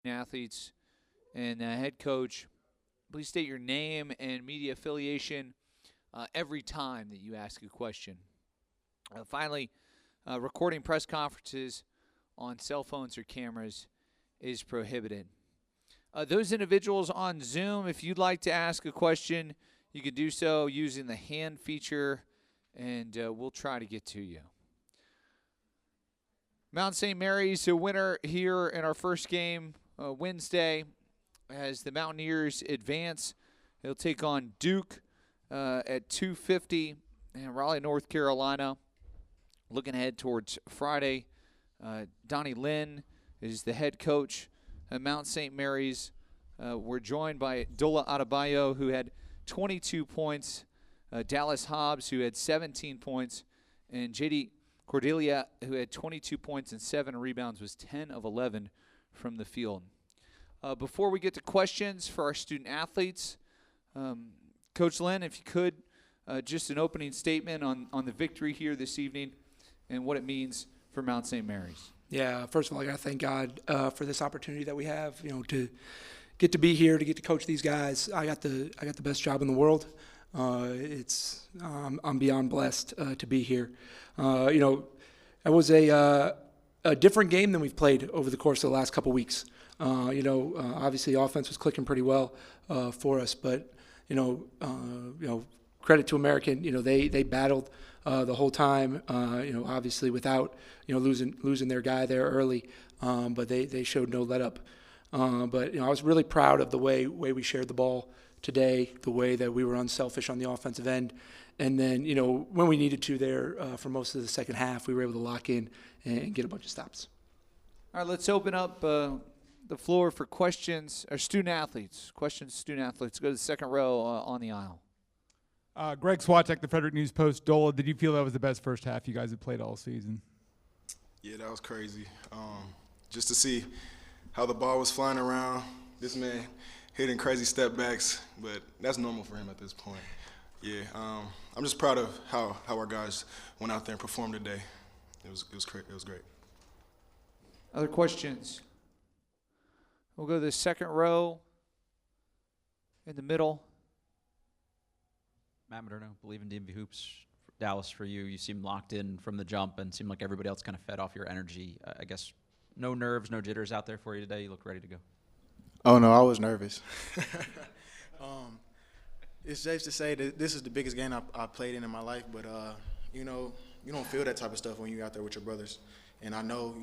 athletes and head coach, please state your name and media affiliation every time that you ask a question. Finally, recording press conferences on cell phones or cameras is prohibited. Those individuals on Zoom, if you'd like to ask a question, you can do so using the hand feature, and we'll try to get to you. Mount St. Mary's a winner here in our first game Wednesday as the Mountaineers advance. They'll take on Duke at 2:50 in Raleigh, North Carolina. Looking ahead towards Friday, Donnie Lynn is the head coach at Mount St. Mary's. We're joined by Dola Adebayo, who had 22 points, Dallas Hobbs, who had 17 points, and J.D. Cordelia, who had 22 points and 7 rebounds, was 10 of 11 from the field. Before we get to questions for our student athletes, Coach Lynn, if you could, just an opening statement on the victory here this evening and what it means for Mount St. Mary's. Yeah, first of all, I got to thank God for this opportunity that we have, to get to be here, to get to coach these guys. I got the best job in the world. I'm beyond blessed to be here. It was a different game than we've played over the course of the last couple weeks. Obviously offense was clicking pretty well for us, but credit to American. They battled the whole time. Obviously without losing their guy there early, but they showed no let up. But I was really proud of the way we shared the ball today, the way that we were unselfish on the offensive end. And then, when we needed to there for most of the second half, we were able to lock in and get a bunch of stops. All right, let's open up the floor for questions. Our student athletes. Questions, student athletes. Go to the second row on the aisle. Greg Swatek, the Frederick News Post. Dola, did you feel that was the best first half you guys have played all season? Yeah, that was crazy. Just to see how the ball was flying around, this man hitting crazy step backs, but that's normal for him at this point. Yeah, I'm just proud of how our guys went out there and performed today. It was great. It was great. Other questions? We'll go to the second row in the middle. Matt Moderno, believe in DMV Hoops. Dallas, for you, you seemed locked in from the jump and seemed like everybody else kind of fed off your energy. I guess no nerves, no jitters out there for you today. You look ready to go. Oh, no, I was nervous. It's safe to say that this is the biggest game I played in my life, but, you don't feel that type of stuff when you're out there with your brothers. And I know,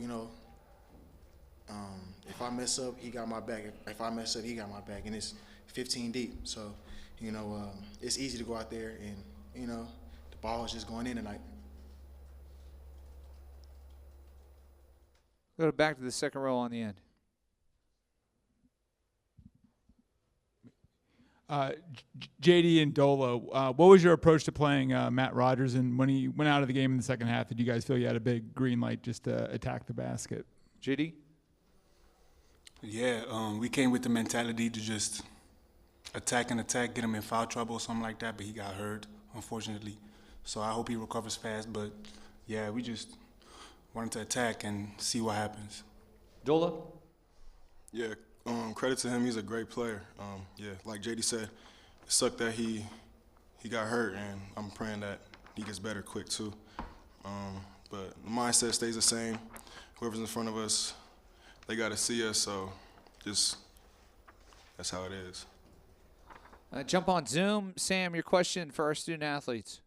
if I mess up, he got my back. If I mess up, he got my back. And it's 15 deep. So, it's easy to go out there and, the ball is just going in tonight. Go back to the second row on the end. JD and Dolo, what was your approach to playing Matt Rogers? And when he went out of the game in the second half, did you guys feel you had a big green light just to attack the basket? JD? Yeah, we came with the mentality to just attack, get him in foul trouble or something like that, but he got hurt, unfortunately. So I hope he recovers fast. But, yeah, we just wanted to attack and see what happens. Dola? Yeah, credit to him. He's a great player. Like JD said, it sucked that he got hurt, and I'm praying that he gets better quick too. But the mindset stays the same. Whoever's in front of us, they got to see us, so that's how it is. Jump on Zoom. Sam, your question for our student athletes.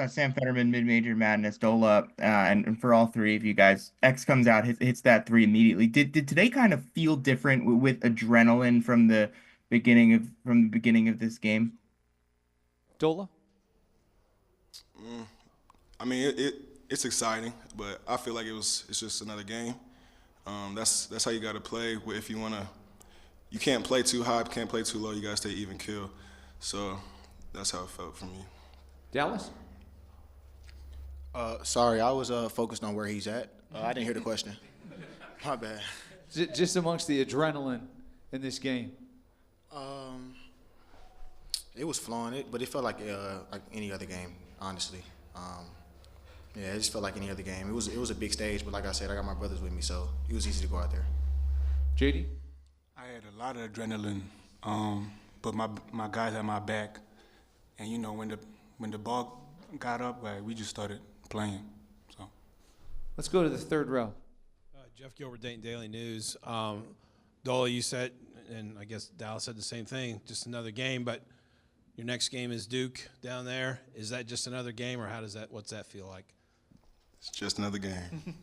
Sam Fetterman, Mid-Major Madness, Dola, and for all three of you guys, X comes out, hits that three immediately. Did today kind of feel different with adrenaline from the beginning of this game? Dola? I mean, it's exciting, but I feel like it's just another game. That's how you got to play. If you wanna, you can't play too high, can't play too low. You got to stay even kill. So that's how it felt for me. Dallas? Sorry, I was focused on where he's at. I didn't hear the question. My bad. Just amongst the adrenaline in this game. It was flowing, but it felt like any other game, honestly. It just felt like any other game. It was a big stage, but like I said, I got my brothers with me, so it was easy to go out there. JD? I had a lot of adrenaline, but my guys had my back, and you know when the ball got up, like, we just started playing. So Let's go to the third row. Jeff Gilbert, Dayton Daily News. Dola, you said, and I guess Dallas said the same thing, just another game, but your next game is Duke down there. Is that just another game, or what's that feel like? It's just another game.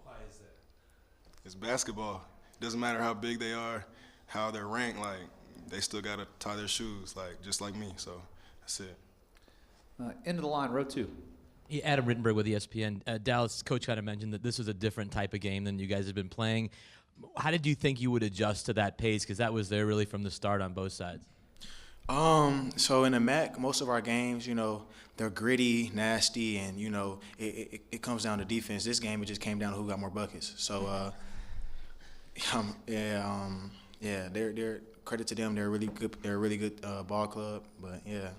Why is that? It's basketball. It doesn't matter how big they are, how they're ranked, like, they still got to tie their shoes, like, just like me. So that's it. End of the line, row 2. Yeah, Adam Rittenberg with ESPN. Dallas coach kind of mentioned that this was a different type of game than you guys have been playing. How did you think you would adjust to that pace? Because that was there really from the start on both sides. So in the MAC, most of our games, you know, they're gritty, nasty, and, you know, it comes down to defense. This game, it just came down to who got more buckets. So, they're credit to them. They're a really good. They're a really good ball club. But yeah,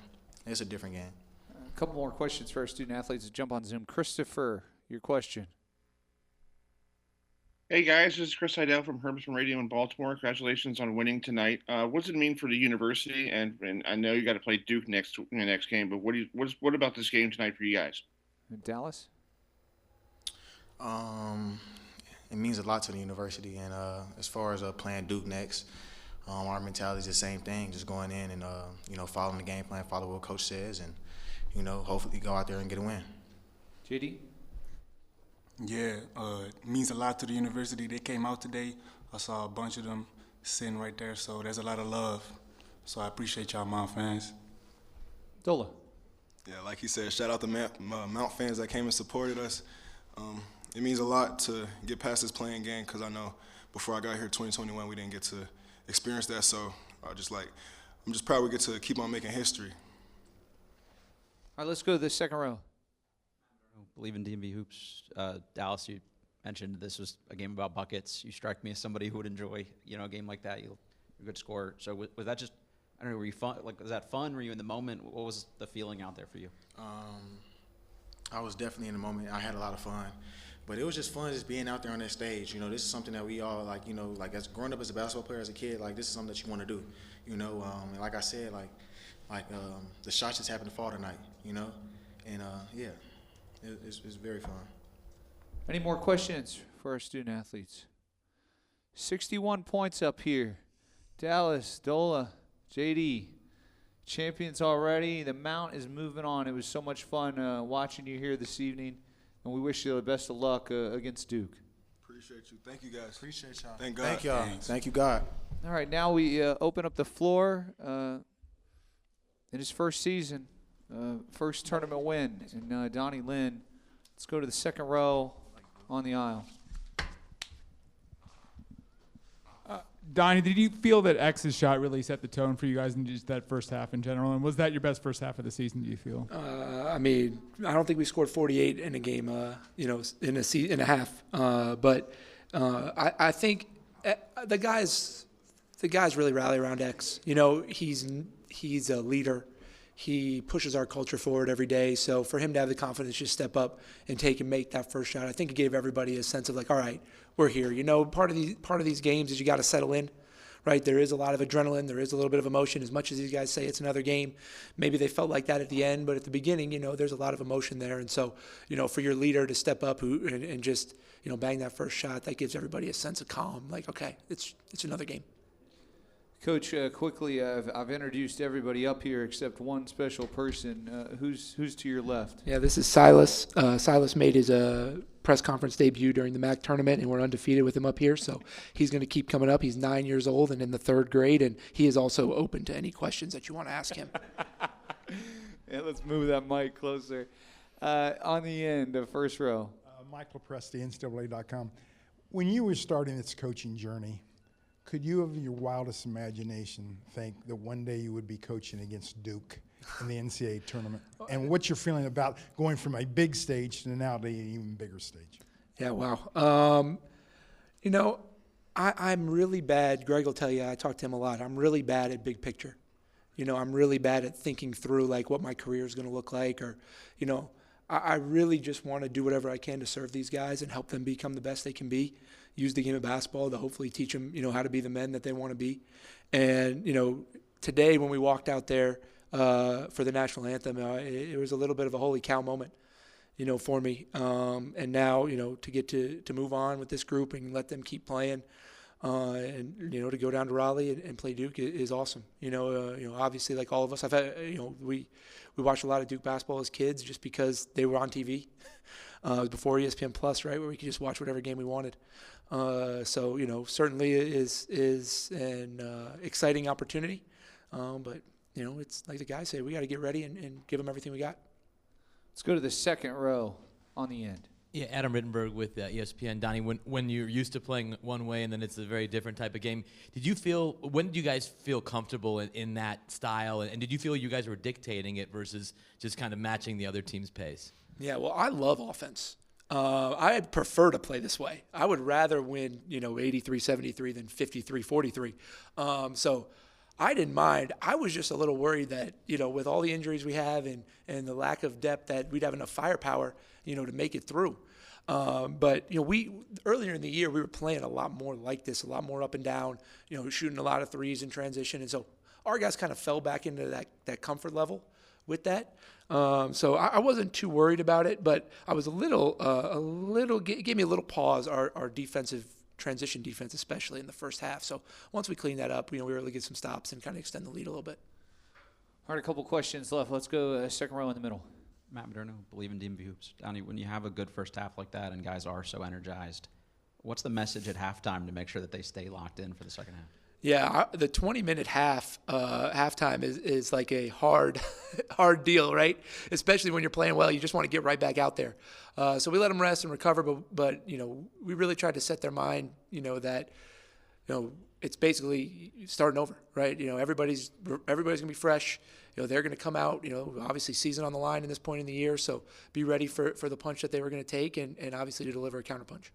it's a different game. A couple more questions for our student athletes to jump on Zoom. Christopher, your question. Hey guys, this is Chris Heidel from Hermiston Radio in Baltimore. Congratulations on winning tonight. What does it mean for the university? And I know you got to play Duke in the next game, but what about this game tonight for you guys? Dallas? It means a lot to the university, and as far as playing Duke next, our mentality is the same thing, just going in and you know, following the game plan, follow what coach says, and you know, hopefully go out there and get a win. JD? yeah, it means a lot to the university. They came out today. I saw a bunch of them sitting right there, so there's a lot of love. So I appreciate y'all, Mount fans. Dola? Yeah, like he said, shout out to Mount fans that came and supported us. It means a lot to get past this playing game because I know before I got here 2021, we didn't get to experience that. So I'm just proud we get to keep on making history. All right, let's go to the second row. Believe in DMV hoops. Dallas, you mentioned this was a game about buckets. You strike me as somebody who would enjoy, you know, a game like that. You're a good scorer. So was that just, I don't know, were you fun? Like, was that fun? Were you in the moment? What was the feeling out there for you? I was definitely in the moment. I had a lot of fun. But it was just fun just being out there on that stage. You know, this is something that we all, like, you know, like as growing up as a basketball player as a kid, like this is something that you want to do. You know, and like I said, the shots just happened to fall tonight, you know? And, yeah, it's very fun. Any more questions for our student athletes? 61 points up here. Dallas, Dola, JD, champions already. The Mount is moving on. It was so much fun watching you here this evening, and we wish you the best of luck against Duke. Appreciate you. Thank you, guys. Appreciate y'all. Thank God. Thank y'all. Thanks. Thank you, God. All right, now we open up the floor in his first season, first tournament win, and Donnie Lynn. Let's go to the second row on the aisle. Donnie, did you feel that X's shot really set the tone for you guys in just that first half in general? And was that your best first half of the season, do you feel? I mean, I don't think we scored 48 in a game, you know, in a half. But I think the guys really rally around X. You know, he's a leader. He pushes our culture forward every day. So for him to have the confidence to step up and make that first shot, I think it gave everybody a sense of like, all right, we're here. You know, part of these games is you got to settle in, right? There is a lot of adrenaline. There is a little bit of emotion. As much as these guys say it's another game, maybe they felt like that at the end, but at the beginning, you know, there's a lot of emotion there. And so, you know, for your leader to step up and just, you know, bang that first shot, that gives everybody a sense of calm. Like, okay, it's another game. Coach, quickly, I've introduced everybody up here except one special person. Who's to your left? Yeah, this is Silas. Silas made his press conference debut during the MAC tournament, and we're undefeated with him up here. So he's going to keep coming up. He's 9 years old and in the third grade, and he is also open to any questions that you want to ask him. Yeah, let's move that mic closer. On the end, first row. Michael Presti, NCAA.com. When you were starting this coaching journey, could you, of your wildest imagination, think that one day you would be coaching against Duke in the NCAA tournament? And what's your feeling about going from a big stage to now to an even bigger stage? Yeah, wow. You know, I'm really bad. Greg will tell you, I talk to him a lot. I'm really bad at big picture. You know, I'm really bad at thinking through, like, what my career is going to look like. Or, you know, I really just want to do whatever I can to serve these guys and help them become the best they can be. use the game of basketball to hopefully teach them, how to be the men that they want to be. And, today when we walked out there for the national anthem, it was a little bit of a holy cow moment, for me. And now, to get to move on with this group and let them keep playing, and to go down to Raleigh and play Duke is awesome. Obviously, like all of us, I've had, we watched a lot of Duke basketball as kids just because they were on TV. It was before ESPN Plus, right, where we could just watch whatever game we wanted. So certainly is an exciting opportunity. But it's like the guys say, we got to get ready and give them everything we got. Let's go to the second row on the end. Yeah, Adam Rittenberg with ESPN. Donnie, when you're used to playing one way and then it's a very different type of game, when did you guys feel comfortable in that style? And did you feel you guys were dictating it versus just kind of matching the other team's pace? Yeah, well, I love offense. I prefer to play this way. I would rather win, 83-73 than 53-43. So I didn't mind. I was just a little worried that, with all the injuries we have and the lack of depth, that we'd have enough firepower, to make it through. But we earlier in the year, we were playing a lot more like this, a lot more up and down, shooting a lot of threes in transition. And so our guys kind of fell back into that comfort level with that. So I wasn't too worried about it, but I was it gave me a little pause, our defensive transition defense, especially in the first half. So once we cleaned that up, we were able to get some stops and kind of extend the lead a little bit. All right, a couple questions left. Let's go second row in the middle. Matt Moderno, Believe in DMV Hoops. Donnie, when you have a good first half like that and guys are so energized, what's the message at halftime to make sure that they stay locked in for the second half? Yeah, the 20-minute halftime is like a hard deal, right? Especially when you're playing well, you just want to get right back out there. So we let them rest and recover, but we really tried to set their mind, that it's basically starting over, right? Everybody's gonna be fresh. They're gonna come out. Obviously season on the line in this point in the year, so be ready for the punch that they were gonna take, and obviously to deliver a counterpunch.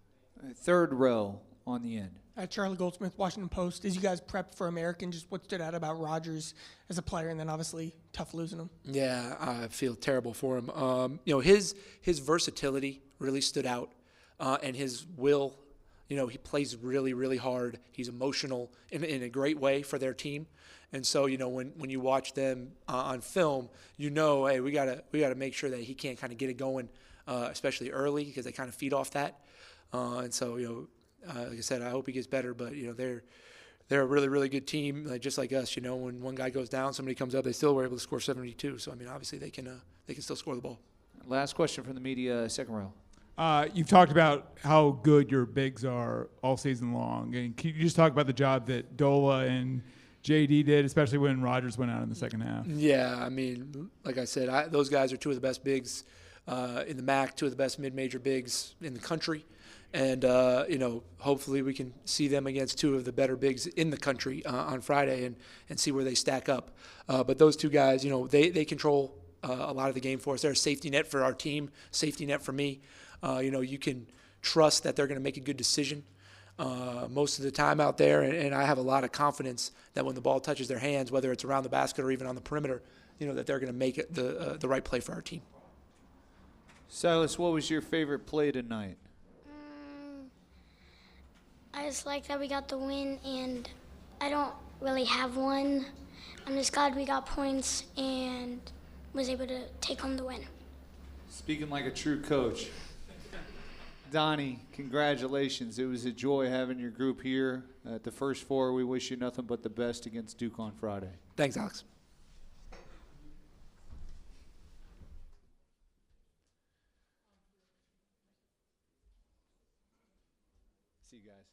Third row on the end. Charlie Goldsmith, Washington Post. As you guys prepped for American, just what stood out about Rodgers as a player, and then obviously tough losing him? Yeah, I feel terrible for him. His versatility really stood out, and his will. He plays really, really hard. He's emotional in a great way for their team. And so, when you watch them on film, hey, we gotta make sure that he can't kind of get it going, especially early, because they kind of feed off that. And so, like I said, I hope he gets better. But they're a really, really good team, just like us. When one guy goes down, somebody comes up, they still were able to score 72. So obviously they can still score the ball. Last question from the media, second row. You've talked about how good your bigs are all season long, and can you just talk about the job that Dola and JD did, especially when Rodgers went out in the second half? Yeah, like I said, those guys are two of the best bigs in the MAC, two of the best mid-major bigs in the country. And, hopefully we can see them against two of the better bigs in the country on Friday and see where they stack up. But those two guys, they control a lot of the game for us. They're a safety net for our team, safety net for me. You can trust that they're going to make a good decision most of the time out there. And I have a lot of confidence that when the ball touches their hands, whether it's around the basket or even on the perimeter, that they're going to make it the right play for our team. Silas, what was your favorite play tonight? I just like that we got the win, and I don't really have one. I'm just glad we got points and was able to take home the win. Speaking like a true coach. Donnie, congratulations. It was a joy having your group here at the First Four. We wish you nothing but the best against Duke on Friday. Thanks, Alex. See you guys.